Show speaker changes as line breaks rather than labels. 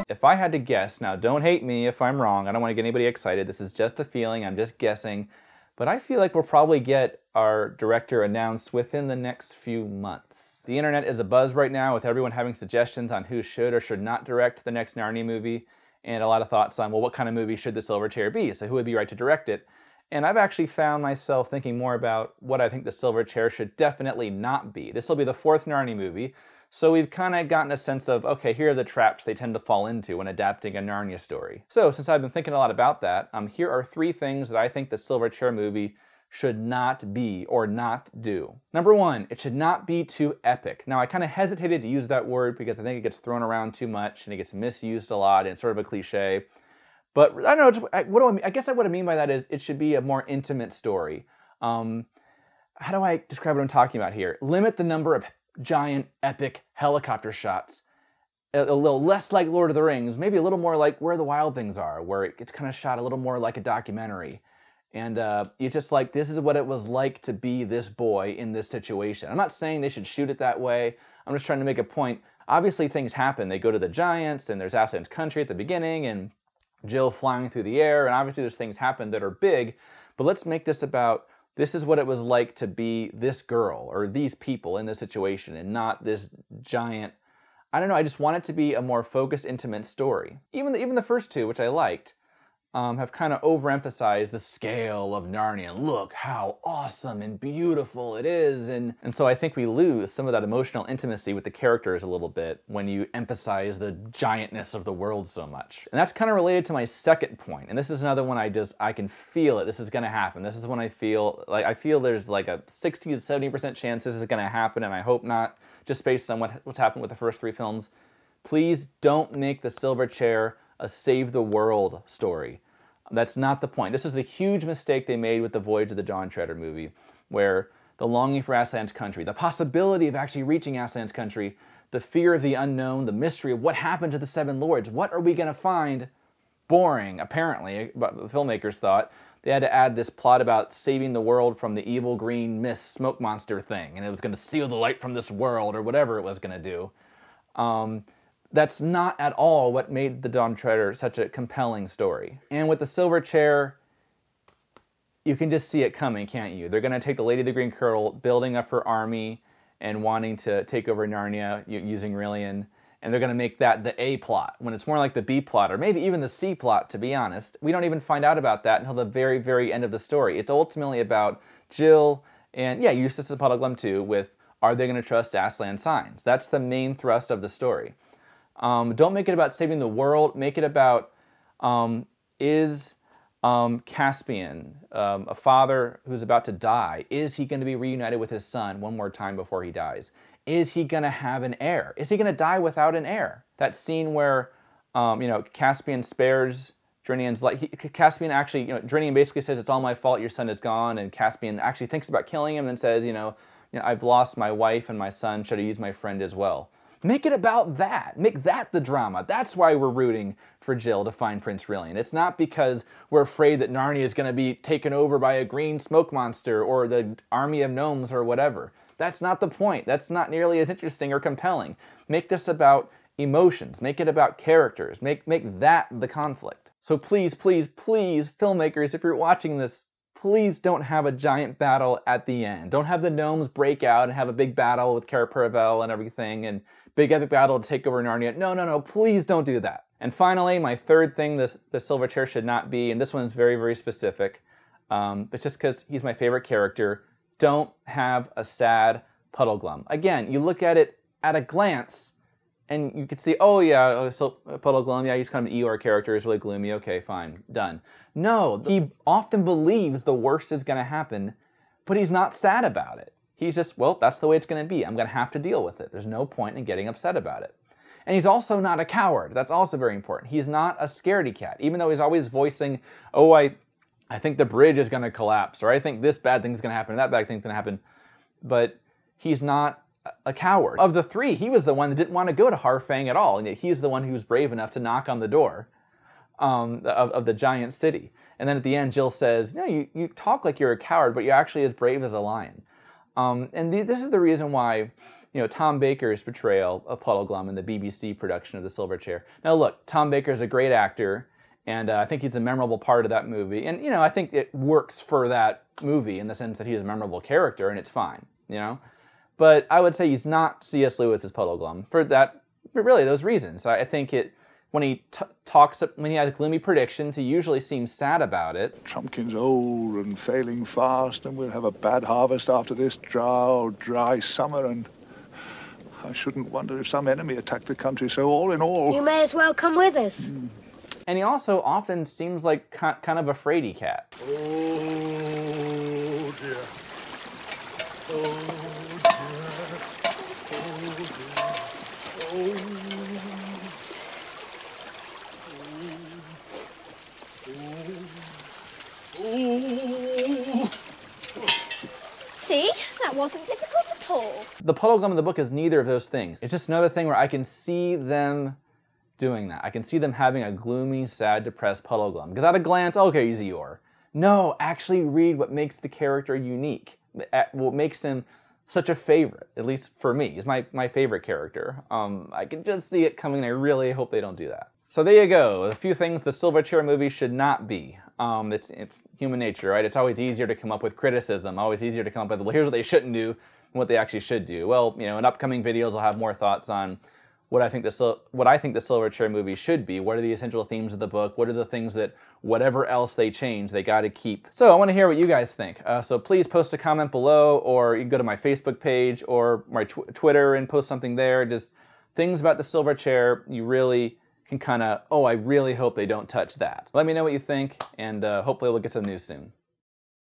if I had to guess, now don't hate me if I'm wrong, I don't want to get anybody excited, this is just a feeling, I'm just guessing, but I feel like we'll probably get our director announced within the next few months. The internet is abuzz right now with everyone having suggestions on who should or should not direct the next Narnia movie, and a lot of thoughts on, well, what kind of movie should the Silver Chair be? So who would be right to direct it? And I've actually found myself thinking more about what I think the Silver Chair should definitely not be. This will be the 4th Narnia movie, so we've kind of gotten a sense of, okay, here are the traps they tend to fall into when adapting a Narnia story. So since I've been thinking a lot about that, here are 3 things that I think the Silver Chair movie should not be or not do. Number 1, it should not be too epic. Now I kind of hesitated to use that word because I think it gets thrown around too much and it gets misused a lot and it's sort of a cliche. But I don't know, what do I mean? I guess what I mean by that is it should be a more intimate story. How do I describe what I'm talking about here? Limit the number of giant, epic helicopter shots. A little less like Lord of the Rings, maybe a little more like Where the Wild Things Are, where it's kind of shot a little more like a documentary. And you're just like, this is what it was like to be this boy in this situation. I'm not saying they should shoot it that way. I'm just trying to make a point. Obviously things happen. They go to the giants, and there's Aslan's country at the beginning, and Jill flying through the air, and obviously there's things happen that are big, but let's make this about, this is what it was like to be this girl, or these people in this situation, and not this giant, I don't know, I just want it to be a more focused, intimate story. Even the first 2, which I liked, have kind of overemphasized the scale of Narnia. Look how awesome and beautiful it is. And so I think we lose some of that emotional intimacy with the characters a little bit when you emphasize the giantness of the world so much. And that's kind of related to my second point. And this is another one I can feel it. This is going to happen. This is when I feel there's like a 60 to 70% chance this is going to happen, and I hope not, just based on what's happened with the first 3 films. Please don't make the Silver Chair a save the world story. That's not the point. This is the huge mistake they made with the Voyage of the Dawn Treader movie, where the longing for Aslan's country, the possibility of actually reaching Aslan's country, the fear of the unknown, the mystery of what happened to the 7 lords, what are we going to find? Boring, apparently, but the filmmakers thought. They had to add this plot about saving the world from the evil green mist smoke monster thing, and it was going to steal the light from this world, or whatever it was going to do. That's not at all what made the Dawn Treader such a compelling story. And with the Silver Chair, you can just see it coming, can't you? They're going to take the Lady of the Green Kirtle, building up her army and wanting to take over Narnia using Rilian, and they're going to make that the A plot, when it's more like the B plot, or maybe even the C plot, to be honest. We don't even find out about that until the very, very end of the story. It's ultimately about Jill and, yeah, Eustace and Puddleglum too, with, are they going to trust Aslan's signs? That's the main thrust of the story. Don't make it about saving the world. Make it about, is Caspian, a father who's about to die, is he going to be reunited with his son one more time before he dies? Is he going to have an heir? Is he going to die without an heir? That scene where, Caspian spares Drinian's life. Caspian actually, Drinian basically says, it's all my fault, your son is gone, and Caspian actually thinks about killing him and says, I've lost my wife and my son, should I use my friend as well? Make it about that. Make that the drama. That's why we're rooting for Jill to find Prince Rilian. It's not because we're afraid that Narnia is going to be taken over by a green smoke monster or the army of gnomes or whatever. That's not the point. That's not nearly as interesting or compelling. Make this about emotions. Make it about characters. Make that the conflict. So please, please, please, filmmakers, if you're watching this, please don't have a giant battle at the end. Don't have the gnomes break out and have a big battle with Cara Paravel and everything, and big epic battle to take over Narnia. No, please don't do that. And finally, my third thing the Silver Chair should not be, and this one's very, very specific, but just because he's my favorite character, don't have a sad Puddleglum. Again, you look at it at a glance, and you could see, oh yeah, so Puddleglum, yeah, he's kind of an Eeyore character, he's really gloomy, okay, fine, done. No, he often believes the worst is going to happen, but he's not sad about it. He's just, well, that's the way it's going to be. I'm going to have to deal with it. There's no point in getting upset about it. And he's also not a coward. That's also very important. He's not a scaredy cat, even though he's always voicing, oh, I think the bridge is going to collapse, or I think this bad thing's going to happen, that bad thing's going to happen. But he's not a coward. Of the 3, he was the one that didn't want to go to Harfang at all, and yet he's the one who was brave enough to knock on the door of the giant city. And then at the end, Jill says, no, you talk like you're a coward, but you're actually as brave as a lion. And this is the reason why you know, Tom Baker's portrayal of Puddleglum in the BBC production of The Silver Chair. Now look, Tom Baker's a great actor, and I think he's a memorable part of that movie. And, you know, I think it works for that movie in the sense that he's a memorable character, and it's fine, you know? But I would say he's not C.S. Lewis's Puddleglum for really those reasons. I think when he when he has gloomy predictions, he usually seems sad about it.
Trumpkin's old and failing fast, and we'll have a bad harvest after this dry summer, and I shouldn't wonder if some enemy attacked the country, so all in all...
You may as well come with us.
And he also often seems like kind of a fraidy cat.
Oh, dear. Oh, dear. Oh, dear. Oh.
See? That wasn't difficult at all.
The Puddleglum in the book is neither of those things. It's just another thing where I can see them doing that. I can see them having a gloomy, sad, depressed Puddleglum. Because at a glance, okay, he's Eeyore. No, actually read what makes the character unique. What makes him such a favorite, at least for me. He's my favorite character. I can just see it coming, and I really hope they don't do that. So there you go, a few things the Silver Chair movie should not be. It's human nature, right? It's always easier to come up with criticism, always easier to come up with, well, here's what they shouldn't do, and what they actually should do. Well, you know, in upcoming videos, I'll have more thoughts on what I think the Silver Chair movie should be. What are the essential themes of the book? What are the things that, whatever else they change, they got to keep? So I want to hear what you guys think. So please post a comment below, or you can go to my Facebook page or my Twitter and post something there. Just things about the Silver Chair you really can kind of, oh, I really hope they don't touch that. Let me know what you think, and hopefully we'll get some news soon.